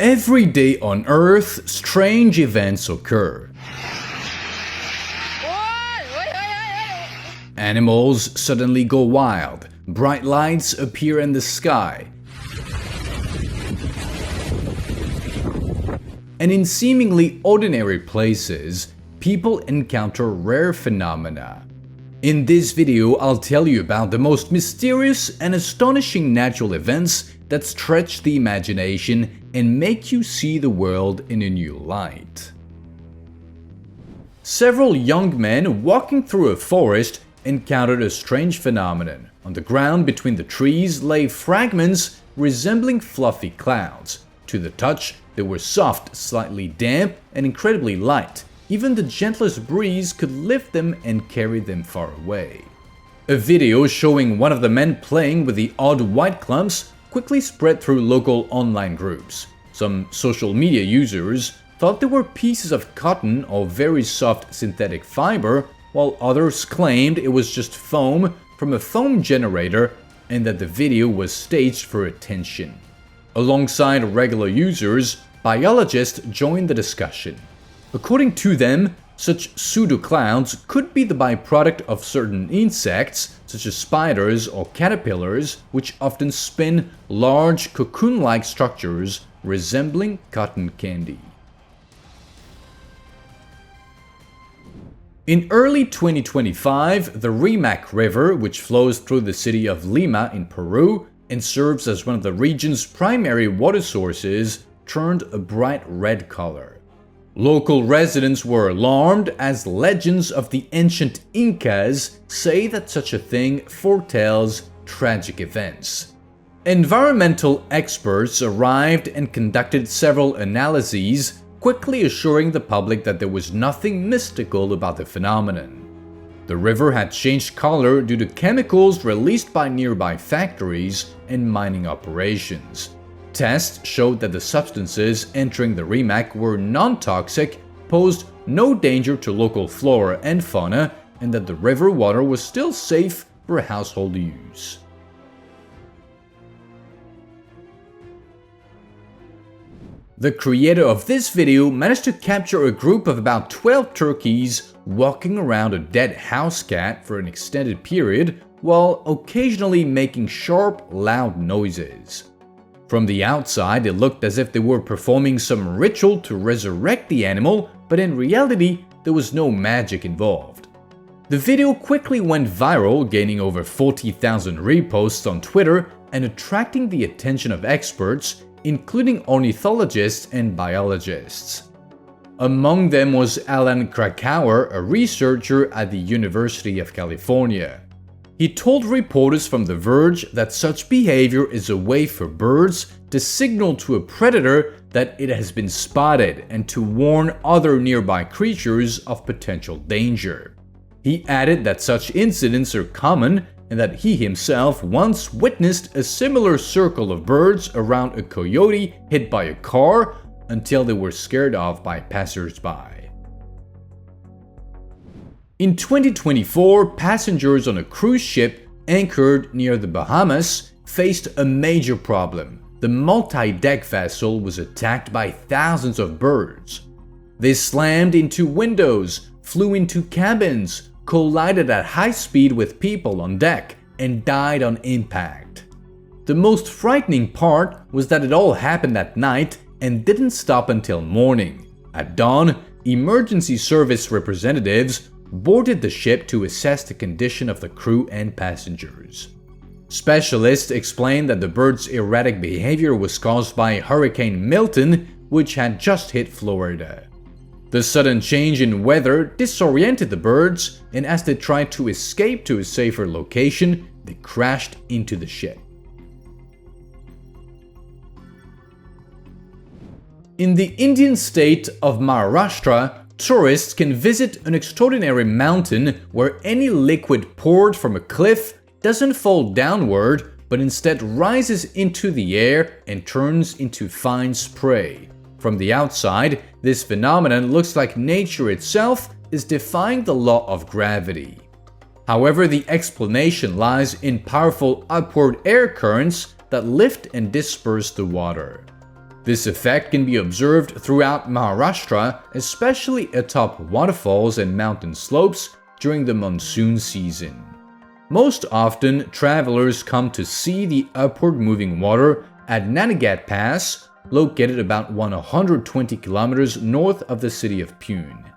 Every day on Earth, strange events occur. Animals suddenly go wild, bright lights appear in the sky, and in seemingly ordinary places, people encounter rare phenomena. In this video, I'll tell you about the most mysterious and astonishing natural events that stretch the imagination and make you see the world in a new light. Several young men walking through a forest encountered a strange phenomenon. On the ground between the trees lay fragments resembling fluffy clouds. To the touch, they were soft, slightly damp, and incredibly light. Even the gentlest breeze could lift them and carry them far away. A video showing one of the men playing with the odd white clumps quickly spread through local online groups. Some social media users thought they were pieces of cotton or very soft synthetic fiber, while others claimed it was just foam from a foam generator and that the video was staged for attention. Alongside regular users, biologists joined the discussion. According to them, such pseudo-clouds could be the byproduct of certain insects, such as spiders or caterpillars, which often spin large cocoon-like structures resembling cotton candy. In early 2025, the Rimac River, which flows through the city of Lima in Peru and serves as one of the region's primary water sources, turned a bright red color. Local residents were alarmed as legends of the ancient Incas say that such a thing foretells tragic events. Environmental experts arrived and conducted several analyses, quickly assuring the public that there was nothing mystical about the phenomenon. The river had changed color due to chemicals released by nearby factories and mining operations. Tests showed that the substances entering the Rimac were non-toxic, posed no danger to local flora and fauna, and that the river water was still safe for household use. The creator of this video managed to capture a group of about 12 turkeys walking around a dead house cat for an extended period, while occasionally making sharp, loud noises. From the outside, it looked as if they were performing some ritual to resurrect the animal, but in reality, there was no magic involved. The video quickly went viral, gaining over 40,000 reposts on Twitter and attracting the attention of experts, including ornithologists and biologists. Among them was Alan Krakauer, a researcher at the University of California. He told reporters from The Verge that such behavior is a way for birds to signal to a predator that it has been spotted and to warn other nearby creatures of potential danger. He added that such incidents are common and that he himself once witnessed a similar circle of birds around a coyote hit by a car until they were scared off by passers-by. In 2024, passengers on a cruise ship anchored near the Bahamas faced a major problem. The multi-deck vessel was attacked by thousands of birds. They slammed into windows, flew into cabins, collided at high speed with people on deck, and died on impact. The most frightening part was that it all happened at night and didn't stop until morning. At dawn, emergency service representatives boarded the ship to assess the condition of the crew and passengers. Specialists explained that the bird's erratic behavior was caused by Hurricane Milton, which had just hit Florida. The sudden change in weather disoriented the birds, and as they tried to escape to a safer location, they crashed into the ship. In the Indian state of Maharashtra, tourists can visit an extraordinary mountain where any liquid poured from a cliff doesn't fall downward, but instead rises into the air and turns into fine spray. From the outside, this phenomenon looks like nature itself is defying the law of gravity. However, the explanation lies in powerful upward air currents that lift and disperse the water. This effect can be observed throughout Maharashtra, especially atop waterfalls and mountain slopes during the monsoon season. Most often, travelers come to see the upward moving water at Nanagat Pass, located about 120 kilometers north of the city of Pune.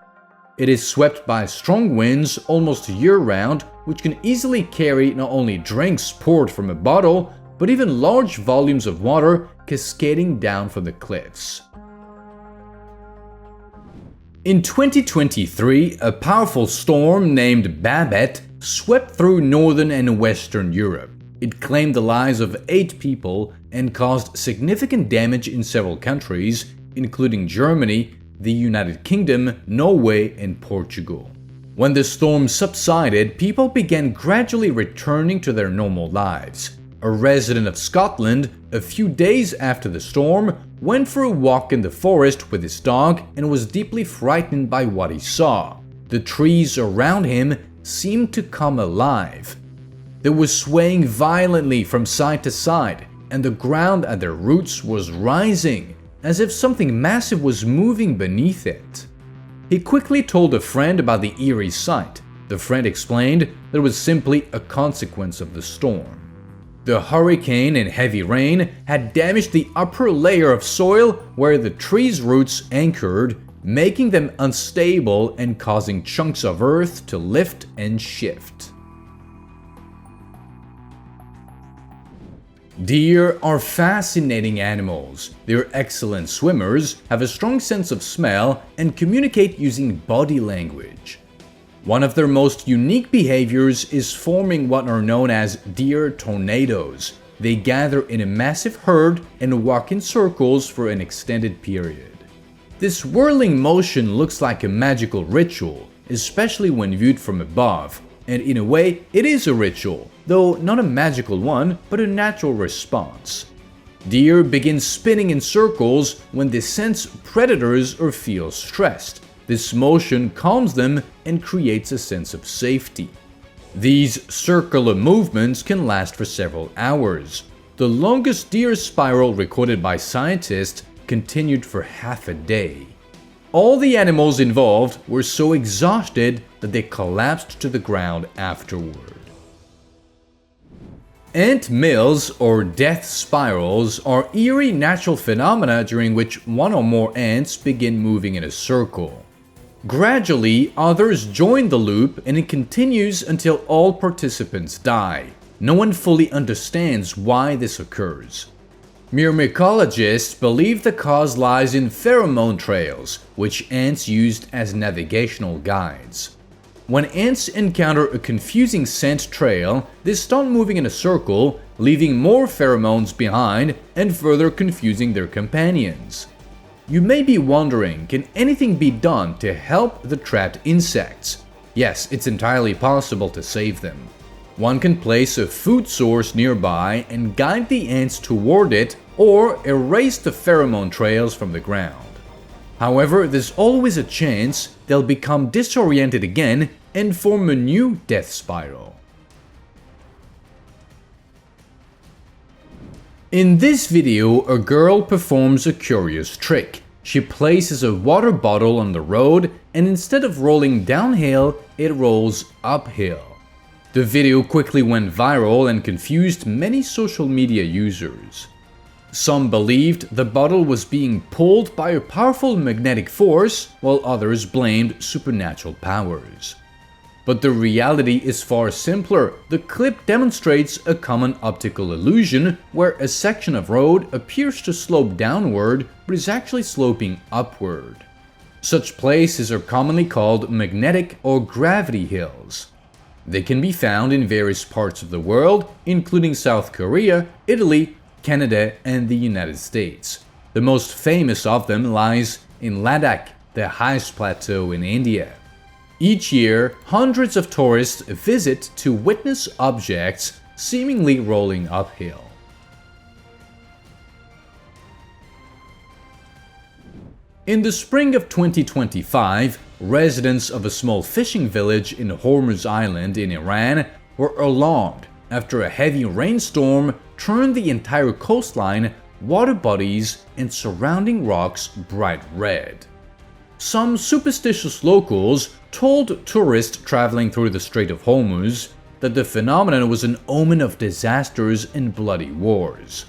It is swept by strong winds almost year-round, which can easily carry not only drinks poured from a bottle, but even large volumes of water cascading down from the cliffs. In 2023, a powerful storm named Babette swept through northern and western Europe. It claimed the lives of 8 people and caused significant damage in several countries, including Germany, the United Kingdom, Norway, and Portugal. When the storm subsided, people began gradually returning to their normal lives. A resident of Scotland, a few days after the storm, went for a walk in the forest with his dog and was deeply frightened by what he saw. The trees around him seemed to come alive. They were swaying violently from side to side, and the ground at their roots was rising, as if something massive was moving beneath it. He quickly told a friend about the eerie sight. The friend explained that it was simply a consequence of the storm. The hurricane and heavy rain had damaged the upper layer of soil where the tree's roots anchored, making them unstable and causing chunks of earth to lift and shift. Deer are fascinating animals. They're excellent swimmers, have a strong sense of smell, and communicate using body language. One of their most unique behaviors is forming what are known as deer tornadoes. They gather in a massive herd and walk in circles for an extended period. This whirling motion looks like a magical ritual, especially when viewed from above, and in a way it is a ritual, though not a magical one, but a natural response. Deer begin spinning in circles when they sense predators or feel stressed. This motion calms them and creates a sense of safety. These circular movements can last for several hours. The longest deer spiral recorded by scientists continued for half a day. All the animals involved were so exhausted that they collapsed to the ground afterward. Ant mills, or death spirals, are eerie natural phenomena during which one or more ants begin moving in a circle. Gradually, others join the loop and it continues until all participants die. No one fully understands why this occurs. Myrmecologists believe the cause lies in pheromone trails, which ants used as navigational guides. When ants encounter a confusing scent trail, they start moving in a circle, leaving more pheromones behind and further confusing their companions. You may be wondering, can anything be done to help the trapped insects? Yes, it's entirely possible to save them. One can place a food source nearby and guide the ants toward it or erase the pheromone trails from the ground. However, there's always a chance they'll become disoriented again and form a new death spiral. In this video, a girl performs a curious trick. She places a water bottle on the road and instead of rolling downhill, it rolls uphill. The video quickly went viral and confused many social media users. Some believed the bottle was being pulled by a powerful magnetic force, while others blamed supernatural powers. But the reality is far simpler. The clip demonstrates a common optical illusion where a section of road appears to slope downward but is actually sloping upward. Such places are commonly called magnetic or gravity hills. They can be found in various parts of the world, including South Korea, Italy, Canada, and the United States. The most famous of them lies in Ladakh, the highest plateau in India. Each year, hundreds of tourists visit to witness objects seemingly rolling uphill. In the spring of 2025, residents of a small fishing village in Hormuz Island in Iran were alarmed after a heavy rainstorm turned the entire coastline water bodies, and surrounding rocks bright red. Some superstitious locals told tourists traveling through the Strait of Hormuz that the phenomenon was an omen of disasters and bloody wars.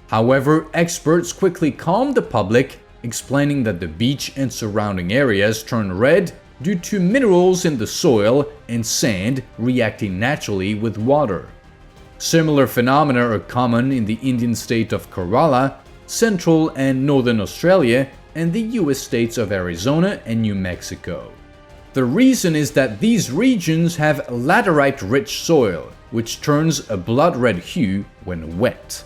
However, experts quickly calmed the public, explaining that the beach and surrounding areas turn red due to minerals in the soil and sand reacting naturally with water. Similar phenomena are common in the Indian state of Kerala, central and northern Australia, and the US states of Arizona and New Mexico. The reason is that these regions have laterite-rich soil, which turns a blood-red hue when wet.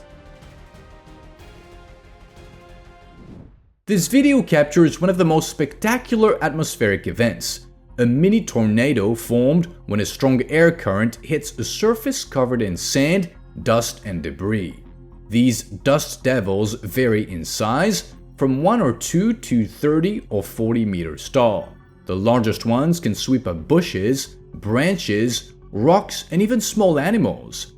This video captures one of the most spectacular atmospheric events. A mini tornado formed when a strong air current hits a surface covered in sand, dust, and debris. These dust devils vary in size, from 1 or 2 to 30 or 40 meters tall. The largest ones can sweep up bushes, branches, rocks, and even small animals.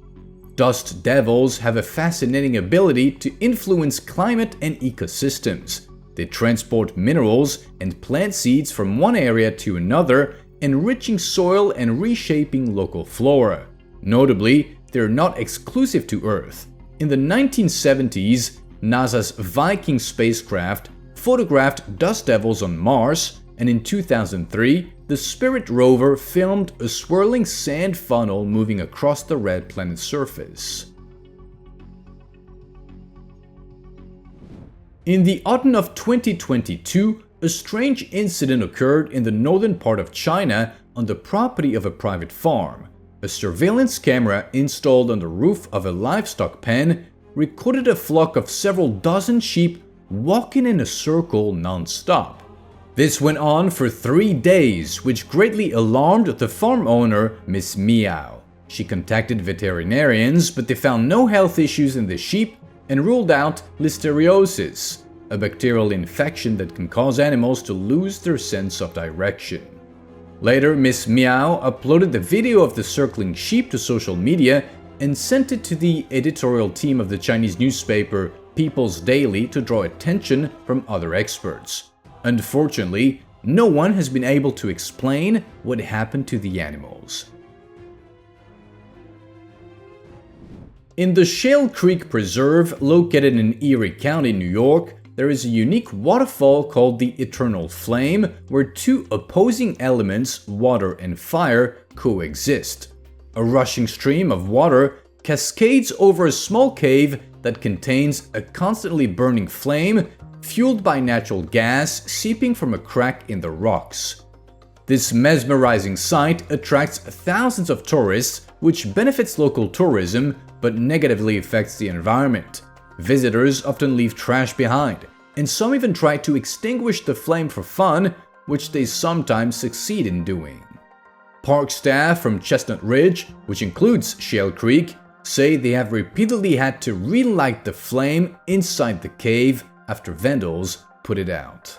Dust devils have a fascinating ability to influence climate and ecosystems. They transport minerals and plant seeds from one area to another, enriching soil and reshaping local flora. Notably, they're not exclusive to Earth. In the 1970s, NASA's Viking spacecraft photographed dust devils on Mars, and in 2003, the Spirit rover filmed a swirling sand funnel moving across the red planet's surface. In the autumn of 2022, a strange incident occurred in the northern part of China on the property of a private farm. A surveillance camera installed on the roof of a livestock pen recorded a flock of several dozen sheep walking in a circle non-stop. This went on for 3 days, which greatly alarmed the farm owner, Miss Meow. She contacted veterinarians, but they found no health issues in the sheep and ruled out listeriosis, a bacterial infection that can cause animals to lose their sense of direction. Later, Miss Meow uploaded the video of the circling sheep to social media and sent it to the editorial team of the Chinese newspaper People's Daily to draw attention from other experts. Unfortunately, no one has been able to explain what happened to the animals. In the Shale Creek Preserve, located in Erie County, New York, there is a unique waterfall called the Eternal Flame, where two opposing elements, water and fire, coexist. A rushing stream of water cascades over a small cave that contains a constantly burning flame fueled by natural gas seeping from a crack in the rocks. This mesmerizing sight attracts thousands of tourists, which benefits local tourism but negatively affects the environment. Visitors often leave trash behind, and some even try to extinguish the flame for fun, which they sometimes succeed in doing. Park staff from Chestnut Ridge, which includes Shale Creek, say they have repeatedly had to relight the flame inside the cave after vandals put it out.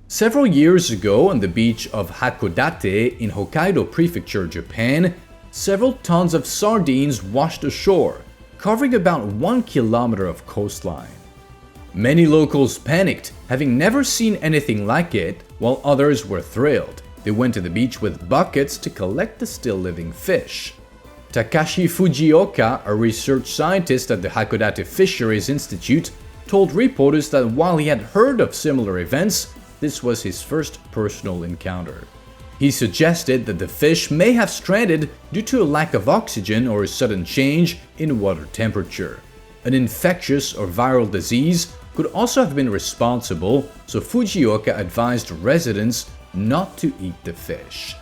Several years ago, on the beach of Hakodate in Hokkaido Prefecture, Japan, several tons of sardines washed ashore, covering about 1 kilometer of coastline. Many locals panicked, having never seen anything like it, while others were thrilled. They went to the beach with buckets to collect the still-living fish. Takashi Fujioka, a research scientist at the Hakodate Fisheries Institute, told reporters that while he had heard of similar events, this was his first personal encounter. He suggested that the fish may have stranded due to a lack of oxygen or a sudden change in water temperature. An infectious or viral disease could also have been responsible, so Fujioka advised residents not to eat the fish.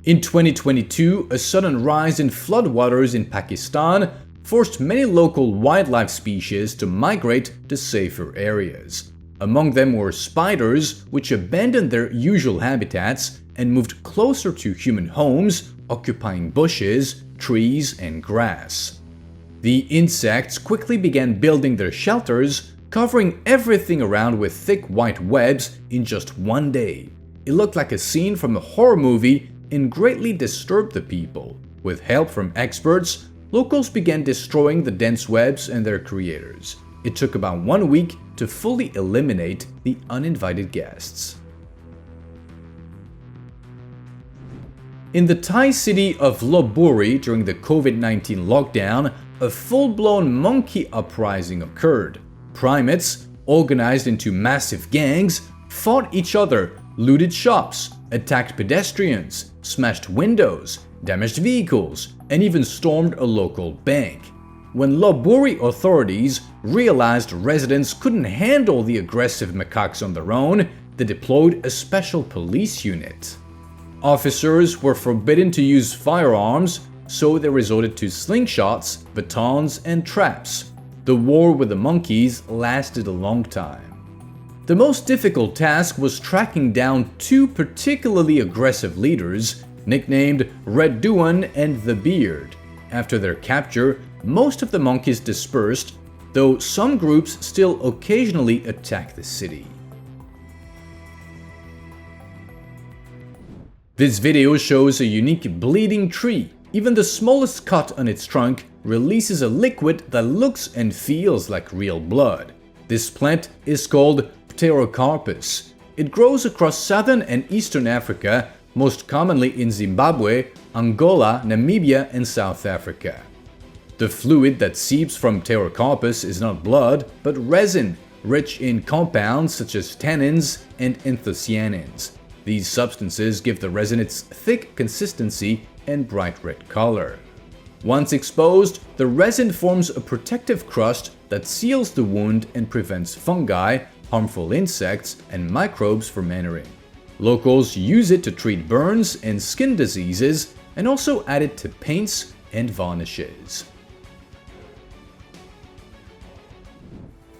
In 2022, a sudden rise in floodwaters in Pakistan forced many local wildlife species to migrate to safer areas. Among them were spiders, which abandoned their usual habitats and moved closer to human homes, occupying bushes, trees, and grass. The insects quickly began building their shelters, covering everything around with thick white webs in just one day. It looked like a scene from a horror movie and greatly disturbed the people. With help from experts, locals began destroying the dense webs and their creators. It took about 1 week to fully eliminate the uninvited guests. In the Thai city of Lopburi during the COVID-19 lockdown, a full-blown monkey uprising occurred. Primates, organized into massive gangs, fought each other, looted shops, attacked pedestrians, smashed windows, damaged vehicles, and even stormed a local bank. When Lopburi authorities realized residents couldn't handle the aggressive macaques on their own, they deployed a special police unit. Officers were forbidden to use firearms, so they resorted to slingshots, batons, and traps. The war with the monkeys lasted a long time. The most difficult task was tracking down 2 particularly aggressive leaders, nicknamed Red Duan and the Beard. After their capture, most of the monkeys dispersed, though some groups still occasionally attack the city. This video shows a unique bleeding tree. Even the smallest cut on its trunk releases a liquid that looks and feels like real blood. This plant is called Pterocarpus. It grows across southern and eastern Africa, most commonly in Zimbabwe, Angola, Namibia, and South Africa. The fluid that seeps from Pterocarpus is not blood, but resin, rich in compounds such as tannins and anthocyanins. These substances give the resin its thick consistency and bright red color. Once exposed, the resin forms a protective crust that seals the wound and prevents fungi, harmful insects, and microbes from entering. Locals use it to treat burns and skin diseases, and also add it to paints and varnishes.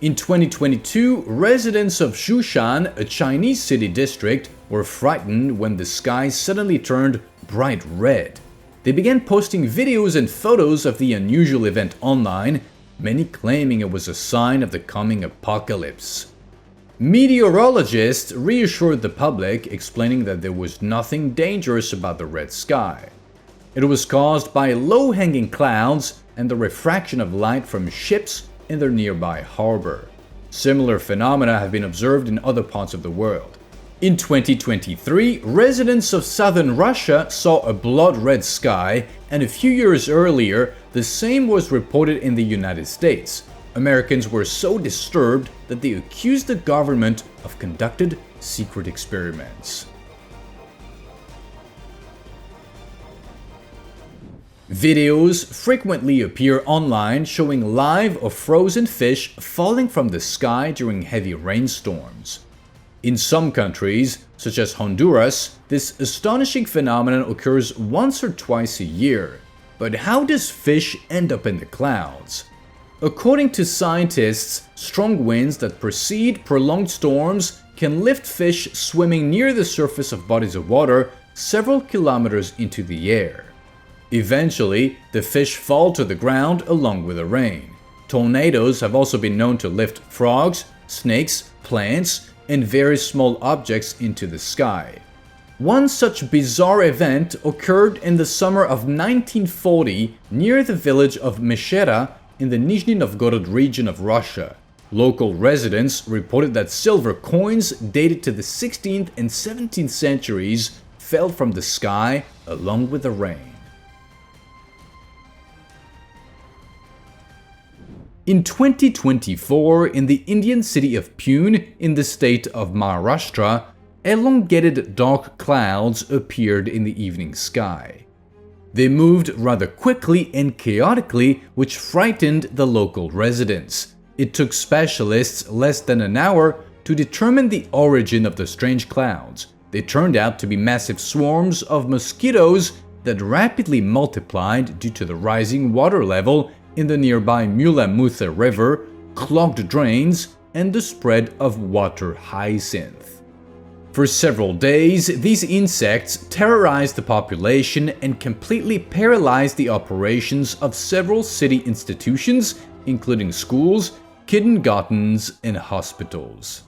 In 2022, residents of Shushan, a Chinese city district, were frightened when the sky suddenly turned bright red. They began posting videos and photos of the unusual event online, many claiming it was a sign of the coming apocalypse. Meteorologists reassured the public, explaining that there was nothing dangerous about the red sky. It was caused by low-hanging clouds and the refraction of light from ships in their nearby harbor. Similar phenomena have been observed in other parts of the world. In 2023, residents of southern Russia saw a blood-red sky, and a few years earlier, the same was reported in the United States. Americans were so disturbed that they accused the government of conducted secret experiments. Videos frequently appear online showing live or frozen fish falling from the sky during heavy rainstorms. In some countries, such as Honduras, this astonishing phenomenon occurs once or twice a year. But how does fish end up in the clouds? According to scientists, strong winds that precede prolonged storms can lift fish swimming near the surface of bodies of water several kilometers into the air. Eventually, the fish fall to the ground along with the rain. Tornadoes have also been known to lift frogs, snakes, plants, and various small objects into the sky. One such bizarre event occurred in the summer of 1940 near the village of Meshera in the Nizhny Novgorod region of Russia. Local residents reported that silver coins dated to the 16th and 17th centuries fell from the sky along with the rain. In 2024, in the Indian city of Pune, in the state of Maharashtra, elongated dark clouds appeared in the evening sky. They moved rather quickly and chaotically, which frightened the local residents. It took specialists less than an hour to determine the origin of the strange clouds. They turned out to be massive swarms of mosquitoes that rapidly multiplied due to the rising water level in the nearby Mula-Mutha River, clogged drains, and the spread of water hyacinth. For several days, these insects terrorized the population and completely paralyzed the operations of several city institutions, including schools, kindergartens, and hospitals.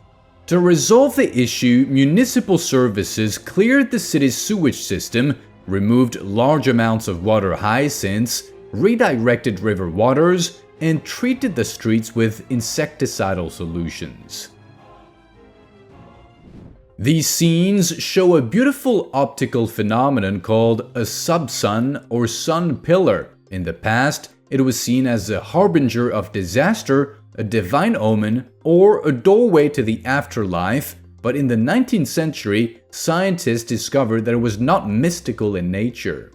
To resolve the issue, municipal services cleared the city's sewage system, removed large amounts of water hyacinths, redirected river waters, and treated the streets with insecticidal solutions. These scenes show a beautiful optical phenomenon called a subsun or sun pillar. In the past, it was seen as a harbinger of disaster, a divine omen, or a doorway to the afterlife, but in the 19th century, scientists discovered that it was not mystical in nature.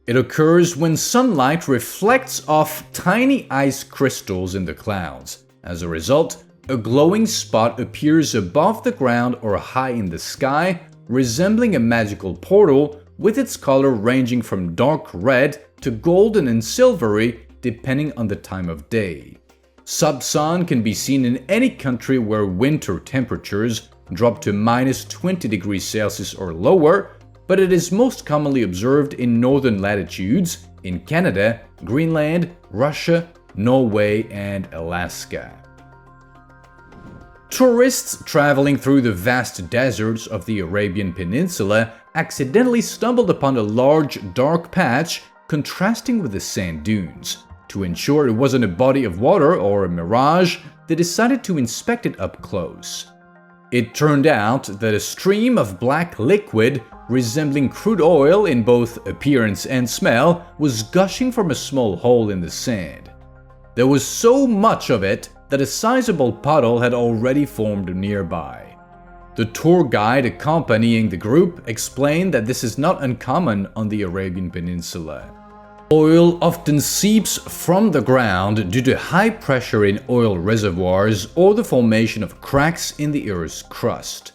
It occurs when sunlight reflects off tiny ice crystals in the clouds. As a result, a glowing spot appears above the ground or high in the sky, resembling a magical portal, with its color ranging from dark red to golden and silvery depending on the time of day. Subsun can be seen in any country where winter temperatures drop to -20 degrees Celsius or lower, but it is most commonly observed in northern latitudes, in Canada, Greenland, Russia, Norway, and Alaska. Tourists traveling through the vast deserts of the Arabian Peninsula accidentally stumbled upon a large dark patch contrasting with the sand dunes. To ensure it wasn't a body of water or a mirage, they decided to inspect it up close. It turned out that a stream of black liquid, resembling crude oil in both appearance and smell, was gushing from a small hole in the sand. There was so much of it that a sizable puddle had already formed nearby. The tour guide accompanying the group explained that this is not uncommon on the Arabian Peninsula. Oil often seeps from the ground due to high pressure in oil reservoirs or the formation of cracks in the Earth's crust.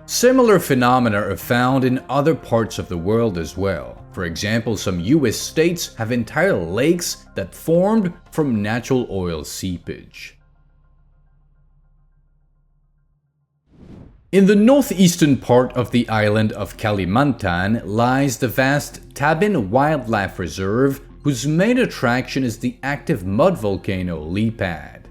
Similar phenomena are found in other parts of the world as well. For example, some US states have entire lakes that formed from natural oil seepage. In the northeastern part of the island of Kalimantan lies the vast Tabin Wildlife Reserve, whose main attraction is the active mud volcano Lipad.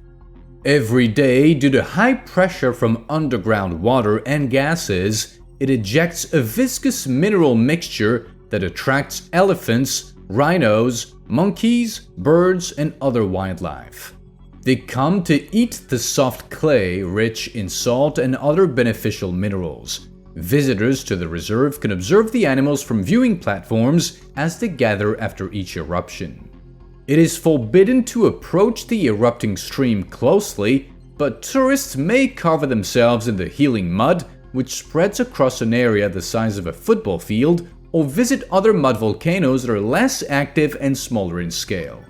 Every day, due to high pressure from underground water and gases, it ejects a viscous mineral mixture that attracts elephants, rhinos, monkeys, birds, and other wildlife. They come to eat the soft clay rich in salt and other beneficial minerals. Visitors to the reserve can observe the animals from viewing platforms as they gather after each eruption. It is forbidden to approach the erupting stream closely, but tourists may cover themselves in the healing mud, which spreads across an area the size of a football field, or visit other mud volcanoes that are less active and smaller in scale.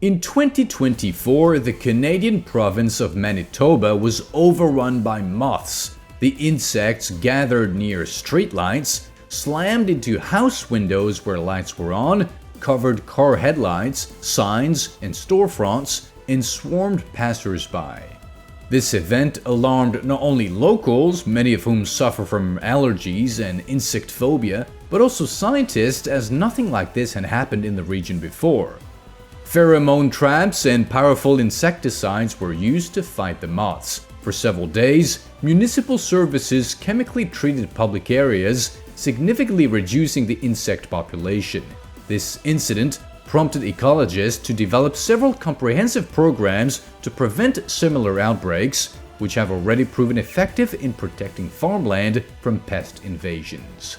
In 2024, the Canadian province of Manitoba was overrun by moths. The insects gathered near streetlights, slammed into house windows where lights were on, covered car headlights, signs, and storefronts, and swarmed passers-by. This event alarmed not only locals, many of whom suffer from allergies and insect phobia, but also scientists, as nothing like this had happened in the region before. Pheromone traps and powerful insecticides were used to fight the moths. For several days, municipal services chemically treated public areas, significantly reducing the insect population. This incident prompted ecologists to develop several comprehensive programs to prevent similar outbreaks, which have already proven effective in protecting farmland from pest invasions.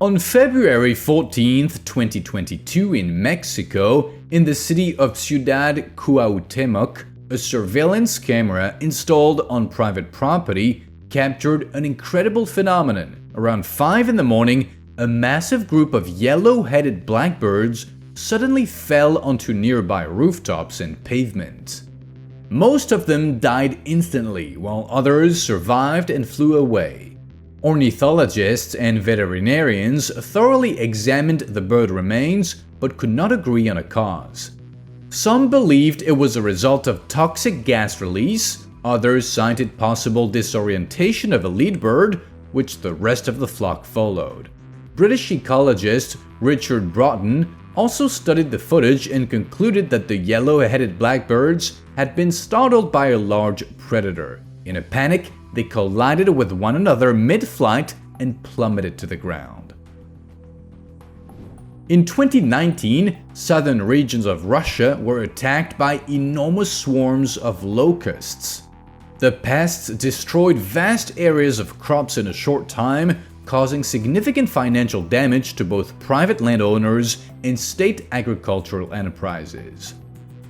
On February 14, 2022 in Mexico, in the city of Ciudad Cuauhtémoc, a surveillance camera installed on private property captured an incredible phenomenon. Around 5 in the morning, a massive group of yellow-headed blackbirds suddenly fell onto nearby rooftops and pavement. Most of them died instantly, while others survived and flew away. Ornithologists and veterinarians thoroughly examined the bird remains but could not agree on a cause. Some believed it was a result of toxic gas release, others cited possible disorientation of a lead bird, which the rest of the flock followed. British ecologist Richard Brocken also studied the footage and concluded that the yellow-headed blackbirds had been startled by a large predator. In a panic, they collided with one another mid-flight and plummeted to the ground. In 2019, southern regions of Russia were attacked by enormous swarms of locusts. The pests destroyed vast areas of crops in a short time, causing significant financial damage to both private landowners and state agricultural enterprises.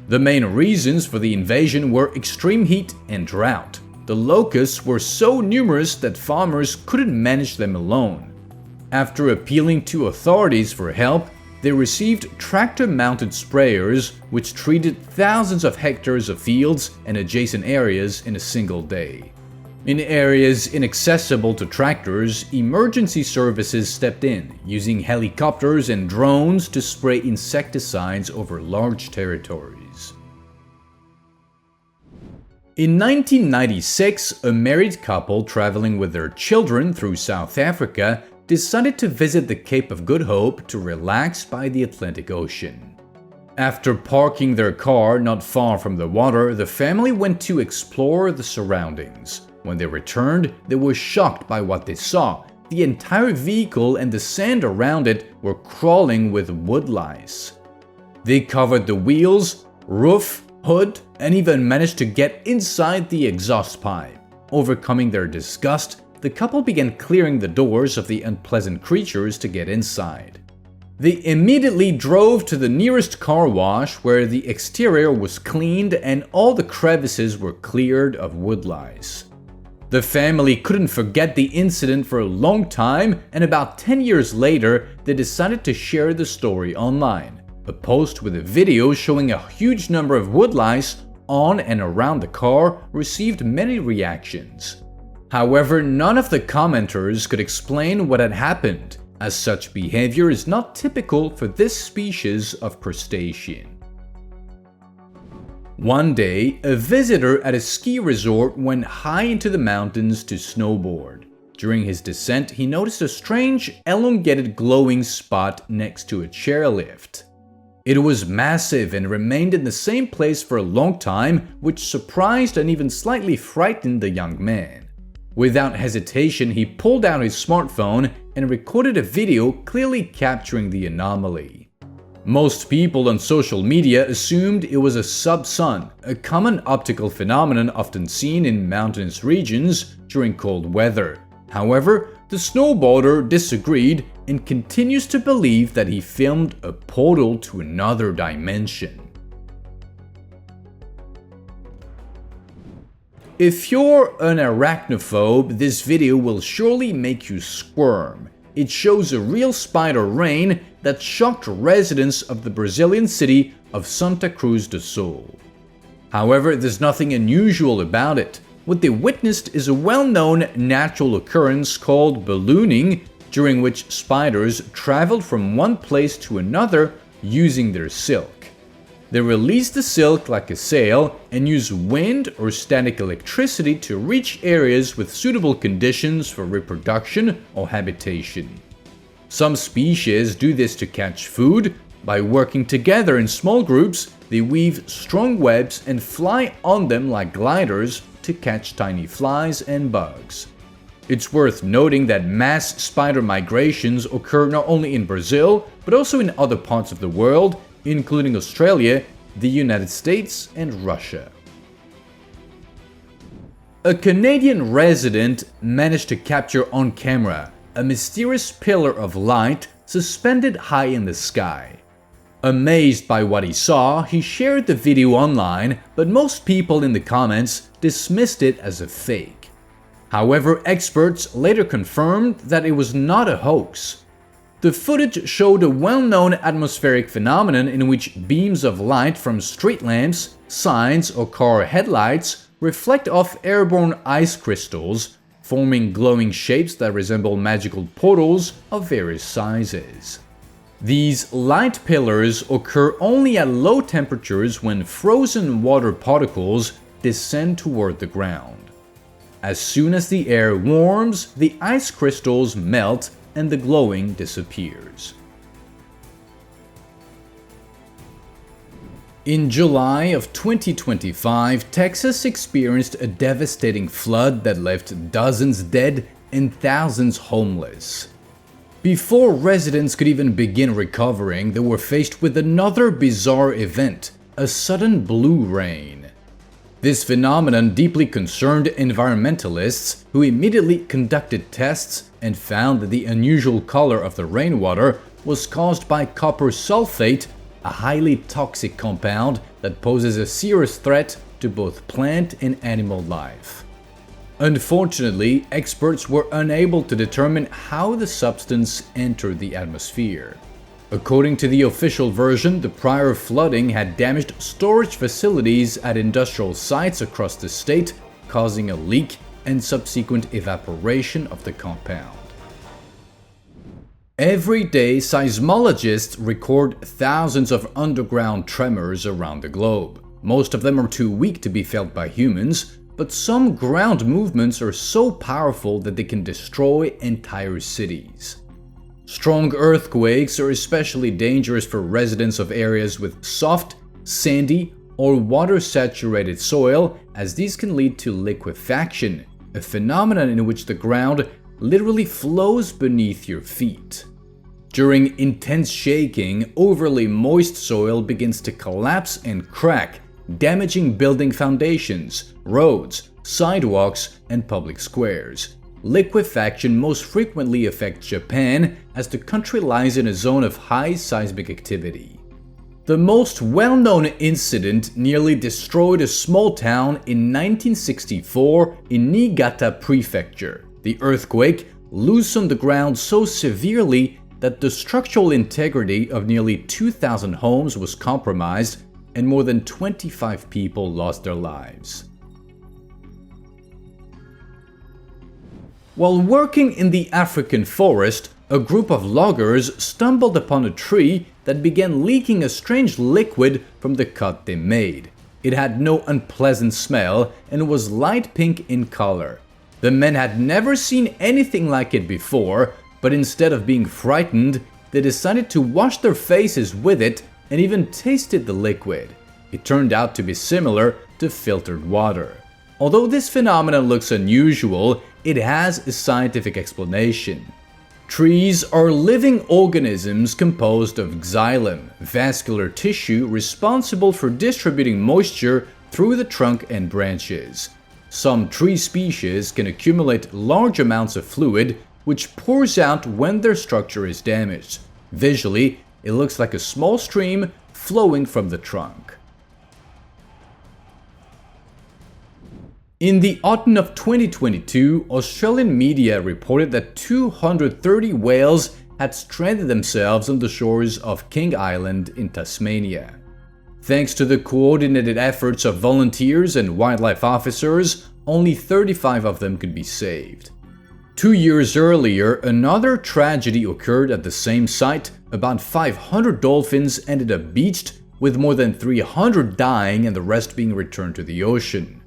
The main reasons for the invasion were extreme heat and drought. The locusts were so numerous that farmers couldn't manage them alone. After appealing to authorities for help, they received tractor-mounted sprayers which treated thousands of hectares of fields and adjacent areas in a single day. In areas inaccessible to tractors, emergency services stepped in, using helicopters and drones to spray insecticides over large territories. In 1996, a married couple traveling with their children through South Africa decided to visit the Cape of Good Hope to relax by the Atlantic Ocean. After parking their car not far from the water, the family went to explore the surroundings. When they returned, they were shocked by what they saw. The entire vehicle and the sand around it were crawling with woodlice. They covered the wheels, roof, hood, and even managed to get inside the exhaust pipe. Overcoming their disgust, the couple began clearing the doors of the unpleasant creatures to get inside. They immediately drove to the nearest car wash where the exterior was cleaned and all the crevices were cleared of woodlice. The family couldn't forget the incident for a long time, and about 10 years later, they decided to share the story online. A post with a video showing a huge number of woodlice on and around the car received many reactions. However, none of the commenters could explain what had happened, as such behavior is not typical for this species of crustacean. One day, a visitor at a ski resort went high into the mountains to snowboard. During his descent, he noticed a strange, elongated glowing spot next to a chairlift. It was massive and remained in the same place for a long time, which surprised and even slightly frightened the young man. Without hesitation, he pulled out his smartphone and recorded a video clearly capturing the anomaly. Most people on social media assumed it was a sub-sun, a common optical phenomenon often seen in mountainous regions during cold weather. However, the snowboarder disagreed and continues to believe that he filmed a portal to another dimension. If you're an arachnophobe, this video will surely make you squirm. It shows a real spider rain that shocked residents of the Brazilian city of Santa Cruz do Sul. However, there's nothing unusual about it. What they witnessed is a well-known natural occurrence called ballooning, during which spiders traveled from one place to another using their silk. They release the silk like a sail and use wind or static electricity to reach areas with suitable conditions for reproduction or habitation. Some species do this to catch food. By working together in small groups, they weave strong webs and fly on them like gliders to catch tiny flies and bugs. It's worth noting that mass spider migrations occur not only in Brazil, but also in other parts of the world, including Australia, the United States, and Russia. A Canadian resident managed to capture on camera a mysterious pillar of light suspended high in the sky. Amazed by what he saw, he shared the video online, but most people in the comments dismissed it as a fake. However, experts later confirmed that it was not a hoax. The footage showed a well-known atmospheric phenomenon in which beams of light from street lamps, signs, or car headlights reflect off airborne ice crystals, forming glowing shapes that resemble magical portals of various sizes. These light pillars occur only at low temperatures when frozen water particles descend toward the ground. As soon as the air warms, the ice crystals melt and the glowing disappears. In July of 2025, Texas experienced a devastating flood that left dozens dead and thousands homeless. Before residents could even begin recovering, they were faced with another bizarre event, a sudden blue rain. This phenomenon deeply concerned environmentalists, who immediately conducted tests and found that the unusual color of the rainwater was caused by copper sulfate, a highly toxic compound that poses a serious threat to both plant and animal life. Unfortunately, experts were unable to determine how the substance entered the atmosphere. According to the official version, the prior flooding had damaged storage facilities at industrial sites across the state, causing a leak and subsequent evaporation of the compound. Every day, seismologists record thousands of underground tremors around the globe. Most of them are too weak to be felt by humans, but some ground movements are so powerful that they can destroy entire cities. Strong earthquakes are especially dangerous for residents of areas with soft, sandy, or water-saturated soil, as these can lead to liquefaction, a phenomenon in which the ground literally flows beneath your feet. During intense shaking, overly moist soil begins to collapse and crack, damaging building foundations, roads, sidewalks, and public squares. Liquefaction most frequently affects Japan, as the country lies in a zone of high seismic activity. The most well-known incident nearly destroyed a small town in 1964 in Niigata Prefecture. The earthquake loosened the ground so severely that the structural integrity of nearly 2,000 homes was compromised and more than 25 people lost their lives. While working in the African forest, a group of loggers stumbled upon a tree that began leaking a strange liquid from the cut they made. It had no unpleasant smell and was light pink in color. The men had never seen anything like it before, but instead of being frightened, they decided to wash their faces with it and even tasted the liquid. It turned out to be similar to filtered water. Although this phenomenon looks unusual, it has a scientific explanation. Trees are living organisms composed of xylem, vascular tissue responsible for distributing moisture through the trunk and branches. Some tree species can accumulate large amounts of fluid, which pours out when their structure is damaged. Visually, it looks like a small stream flowing from the trunk. In the autumn of 2022, Australian media reported that 230 whales had stranded themselves on the shores of King Island in Tasmania. Thanks to the coordinated efforts of volunteers and wildlife officers, only 35 of them could be saved. 2 years earlier, another tragedy occurred at the same site. About 500 dolphins ended up beached, with more than 300 dying and the rest being returned to the ocean.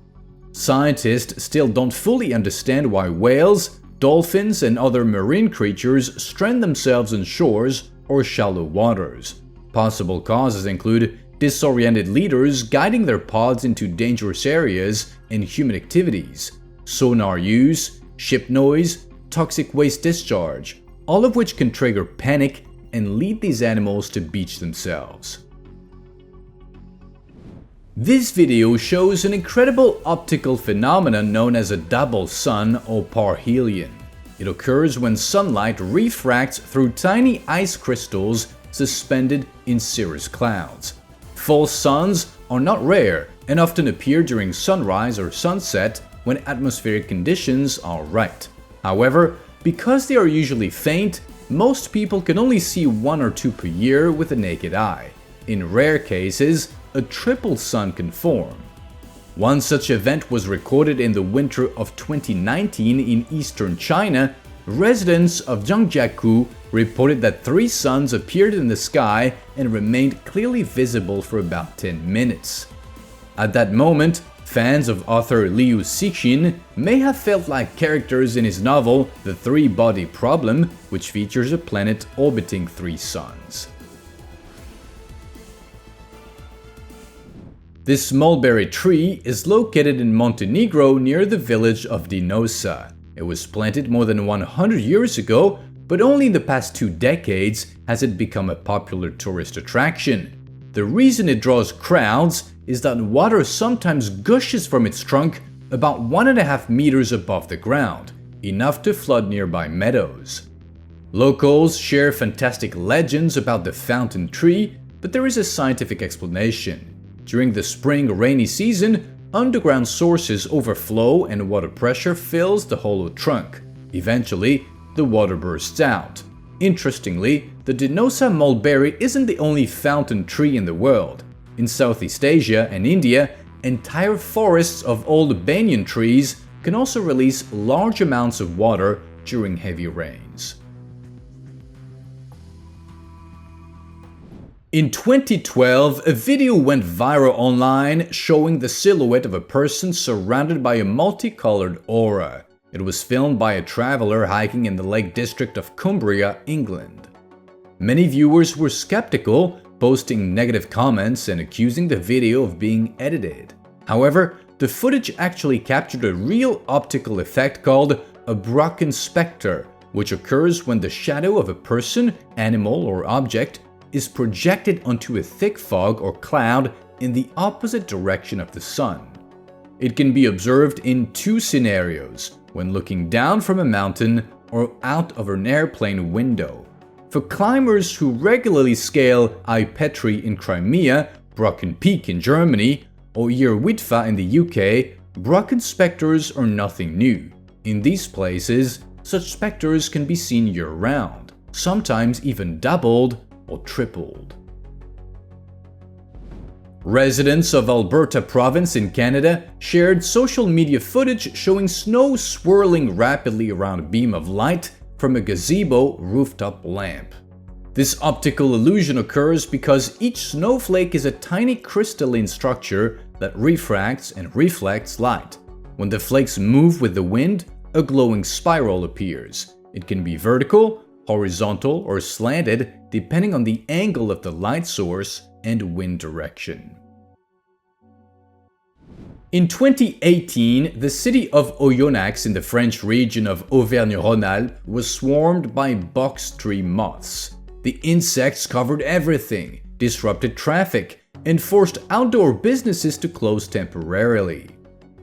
Scientists still don't fully understand why whales, dolphins, and other marine creatures strand themselves on shores or shallow waters. Possible causes include disoriented leaders guiding their pods into dangerous areas and human activities, sonar use, ship noise, toxic waste discharge, all of which can trigger panic and lead these animals to beach themselves. This video shows an incredible optical phenomenon known as a double sun or parhelion. It occurs when sunlight refracts through tiny ice crystals suspended in cirrus clouds. False suns are not rare and often appear during sunrise or sunset when atmospheric conditions are right. However, because they are usually faint, most people can only see 1 or 2 per year with the naked eye. In rare cases, a triple sun can form. One such event was recorded in the winter of 2019 in eastern China. Residents of Zhangjiakou reported that 3 suns appeared in the sky and remained clearly visible for about 10 minutes. At that moment, fans of author Liu Cixin may have felt like characters in his novel The Three-Body Problem, which features a planet orbiting 3 suns. This mulberry tree is located in Montenegro near the village of Dinosa. It was planted more than 100 years ago, but only in the past 2 decades has it become a popular tourist attraction. The reason it draws crowds is that water sometimes gushes from its trunk about 1.5 meters above the ground, enough to flood nearby meadows. Locals share fantastic legends about the fountain tree, but there is a scientific explanation. During the spring rainy season, underground sources overflow and water pressure fills the hollow trunk. Eventually, the water bursts out. Interestingly, the Dinosa mulberry isn't the only fountain tree in the world. In Southeast Asia and India, entire forests of old banyan trees can also release large amounts of water during heavy rains. In 2012, a video went viral online showing the silhouette of a person surrounded by a multicolored aura. It was filmed by a traveler hiking in the Lake District of Cumbria, England. Many viewers were skeptical, posting negative comments and accusing the video of being edited. However, the footage actually captured a real optical effect called a Brocken spectre, which occurs when the shadow of a person, animal, or object is projected onto a thick fog or cloud in the opposite direction of the sun. It can be observed in 2 scenarios, when looking down from a mountain or out of an airplane window. For climbers who regularly scale Petri in Crimea, Brocken Peak in Germany, or Yerwitfa in the UK, Brocken spectres are nothing new. In these places, such spectres can be seen year-round, sometimes even doubled or tripled. Residents of Alberta province in Canada shared social media footage showing snow swirling rapidly around a beam of light from a gazebo rooftop lamp. This optical illusion occurs because each snowflake is a tiny crystalline structure that refracts and reflects light. When the flakes move with the wind, a glowing spiral appears. It can be vertical, horizontal, or slanted depending on the angle of the light source and wind direction. In 2018, the city of Oyonnax in the French region of Auvergne-Rhône-Alpes was swarmed by box tree moths. The insects covered everything, disrupted traffic, and forced outdoor businesses to close temporarily.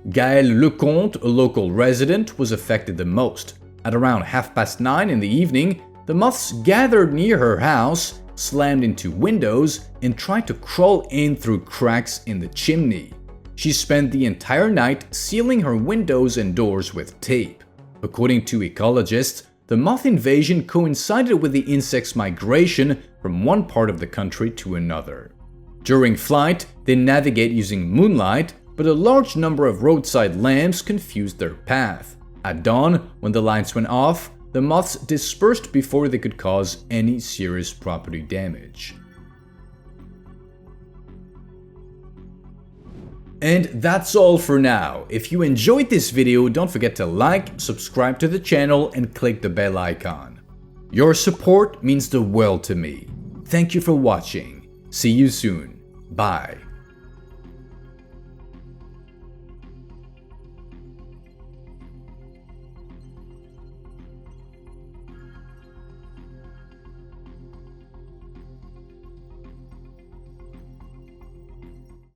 Gaëlle Lecomte, a local resident, was affected the most. At around 9:30 in the evening, the moths gathered near her house, slammed into windows, and tried to crawl in through cracks in the chimney. She spent the entire night sealing her windows and doors with tape. According to ecologists, the moth invasion coincided with the insects' migration from one part of the country to another. During flight, they navigate using moonlight, but a large number of roadside lamps confused their path. At dawn, when the lights went off, the moths dispersed before they could cause any serious property damage. And that's all for now. If you enjoyed this video, don't forget to like, subscribe to the channel, and click the bell icon. Your support means the world to me. Thank you for watching. See you soon. Bye.